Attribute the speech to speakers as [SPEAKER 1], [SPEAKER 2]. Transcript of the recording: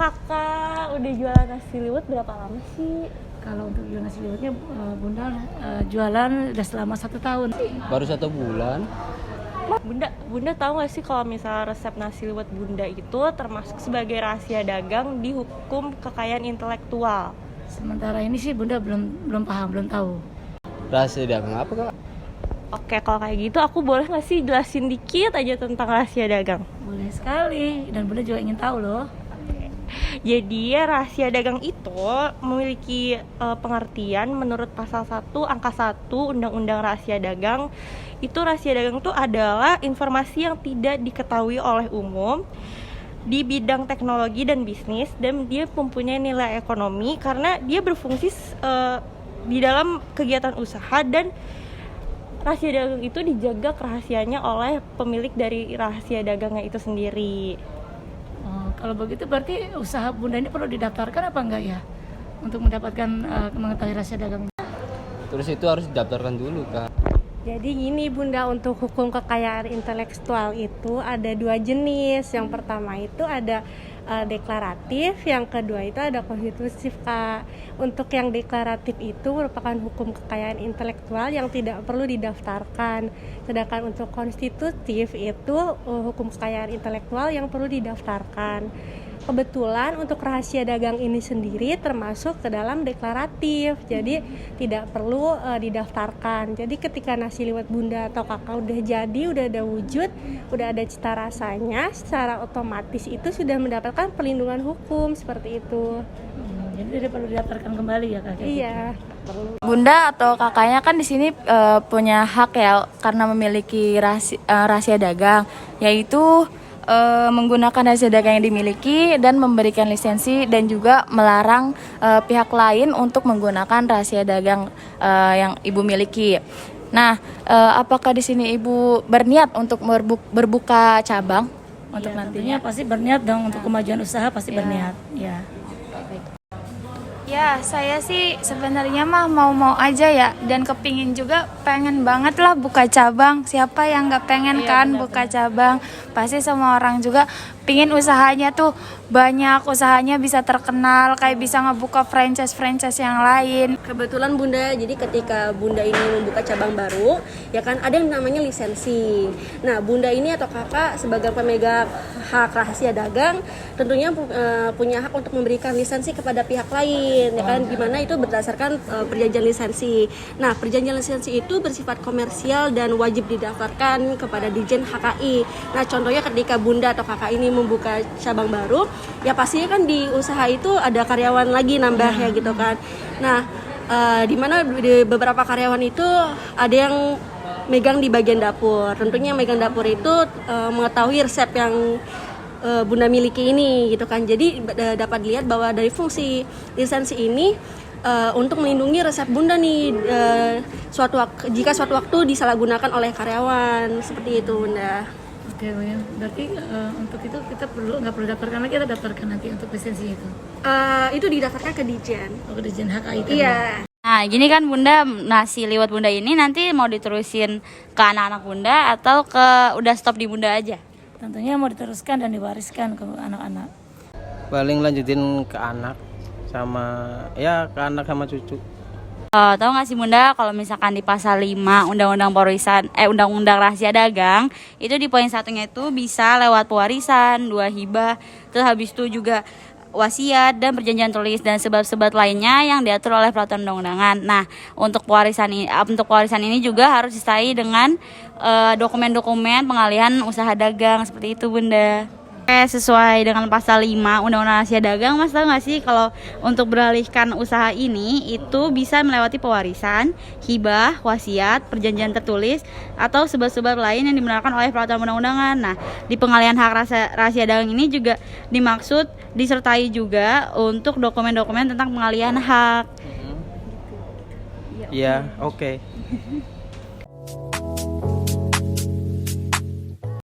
[SPEAKER 1] kakak, udah jualan nasi liwet berapa lama sih?
[SPEAKER 2] Kalau untuk jualan nasi liwetnya, Bunda jualan udah selama 1 tahun.
[SPEAKER 3] Baru 1 bulan.
[SPEAKER 1] Bunda tahu nggak sih kalau misalnya resep nasi liwet Bunda itu termasuk sebagai rahasia dagang di hukum kekayaan intelektual?
[SPEAKER 2] Sementara ini sih Bunda belum paham, belum tahu.
[SPEAKER 3] Rahasia dagang apa kak?
[SPEAKER 1] Oke, kalau kayak gitu aku boleh nggak sih jelasin dikit aja tentang rahasia dagang?
[SPEAKER 2] Boleh sekali, dan Bunda juga ingin tahu loh.
[SPEAKER 1] Jadi rahasia dagang itu memiliki pengertian menurut pasal 1 angka 1 Undang-Undang Rahasia Dagang. Itu rahasia dagang itu adalah informasi yang tidak diketahui oleh umum di bidang teknologi dan bisnis, dan dia mempunyai nilai ekonomi karena dia berfungsi di dalam kegiatan usaha, dan rahasia dagang itu dijaga kerahasiaannya oleh pemilik dari rahasia dagangnya itu sendiri.
[SPEAKER 2] Kalau begitu berarti usaha Bunda ini perlu didaftarkan apa enggak ya? Untuk mendapatkan mengetahui rahasia dagang.
[SPEAKER 3] Terus itu harus didaftarkan dulu kak.
[SPEAKER 4] Jadi gini Bunda, untuk hukum kekayaan intelektual itu ada 2 jenis. Yang pertama itu ada deklaratif, yang kedua itu ada konstitutif Kak. Untuk yang deklaratif itu merupakan hukum kekayaan intelektual yang tidak perlu didaftarkan. Sedangkan untuk konstitutif itu hukum kekayaan intelektual yang perlu didaftarkan. Kebetulan untuk rahasia dagang ini sendiri termasuk ke dalam deklaratif, jadi tidak perlu didaftarkan. Jadi ketika nasi liwet Bunda atau kakak udah jadi, udah ada wujud, udah ada cita rasanya, secara otomatis itu sudah mendapatkan perlindungan hukum seperti itu.
[SPEAKER 2] Jadi tidak perlu didaftarkan kembali ya kak?
[SPEAKER 4] Iya.
[SPEAKER 5] Bunda atau kakaknya kan di sini punya hak ya karena memiliki rahasia dagang, yaitu menggunakan rahasia dagang yang dimiliki dan memberikan lisensi dan juga melarang pihak lain untuk menggunakan rahasia dagang yang ibu miliki. Nah, apakah di sini ibu berniat untuk berbuka cabang untuk nantinya?
[SPEAKER 2] Pasti berniat dong, untuk kemajuan usaha pasti berniat. Ya.
[SPEAKER 6] Ya, saya sih sebenarnya mah mau-mau aja ya, dan kepingin juga, pengen banget lah buka cabang. Siapa yang nggak pengen kan buka cabang? Pasti semua orang juga pingin usahanya tuh banyak, usahanya bisa terkenal, kayak bisa ngebuka franchise yang lain.
[SPEAKER 7] Kebetulan Bunda, jadi ketika Bunda ini membuka cabang baru, ya kan ada yang namanya lisensi. Nah, Bunda ini atau kakak sebagai pemegang hak rahasia dagang tentunya punya hak untuk memberikan lisensi kepada pihak lain, ya kan, dimana itu berdasarkan perjanjian lisensi. Nah, perjanjian lisensi itu bersifat komersial dan wajib didaftarkan kepada Ditjen HKI. Nah, contohnya ketika Bunda atau kakak ini membuka cabang baru, ya pastinya kan di usaha itu ada karyawan lagi nambah ya gitu kan. Nah, di mana di beberapa karyawan itu ada yang megang di bagian dapur. Tentunya megang dapur itu mengetahui resep yang Bunda miliki ini gitu kan. Jadi dapat dilihat bahwa dari fungsi lisensi ini untuk melindungi resep Bunda nih jika suatu waktu disalahgunakan oleh karyawan, seperti itu Bunda.
[SPEAKER 2] Oke, berarti untuk itu kita nggak perlu daftarkan lagi, atau daftarkan nanti untuk lisensi itu?
[SPEAKER 7] Itu didaftarkan ke Ditjen.
[SPEAKER 2] Ke Ditjen HKI itu?
[SPEAKER 7] Iya.
[SPEAKER 5] Nah, gini kan Bunda, nasi liwet Bunda ini nanti mau diterusin ke anak-anak Bunda atau udah stop di Bunda aja?
[SPEAKER 2] Tentunya mau diteruskan dan diwariskan ke anak-anak.
[SPEAKER 3] Paling lanjutin ke anak sama cucu.
[SPEAKER 5] Tahu nggak sih Bunda, kalau misalkan di pasal 5 Undang-Undang Rahasia Dagang, itu di poin 1-nya itu bisa lewat pewarisan, 2 hibah, terus habis itu juga wasiat dan perjanjian tulis dan sebab-sebab lainnya yang diatur oleh peraturan undang-undangan. Nah, untuk pewarisan ini juga harus disertai dengan dokumen-dokumen pengalihan usaha dagang, seperti itu Bunda. Sesuai dengan pasal 5 Undang-Undang Rahasia Dagang, Mas tahu nggak sih kalau untuk beralihkan usaha ini itu bisa melewati pewarisan, hibah, wasiat, perjanjian tertulis, atau sebab-sebab lain yang dibenarkan oleh peraturan undang-undangan. Nah, di pengalihan hak rahasia dagang ini juga dimaksud disertai juga untuk dokumen-dokumen tentang pengalihan hak.
[SPEAKER 3] Iya, oke.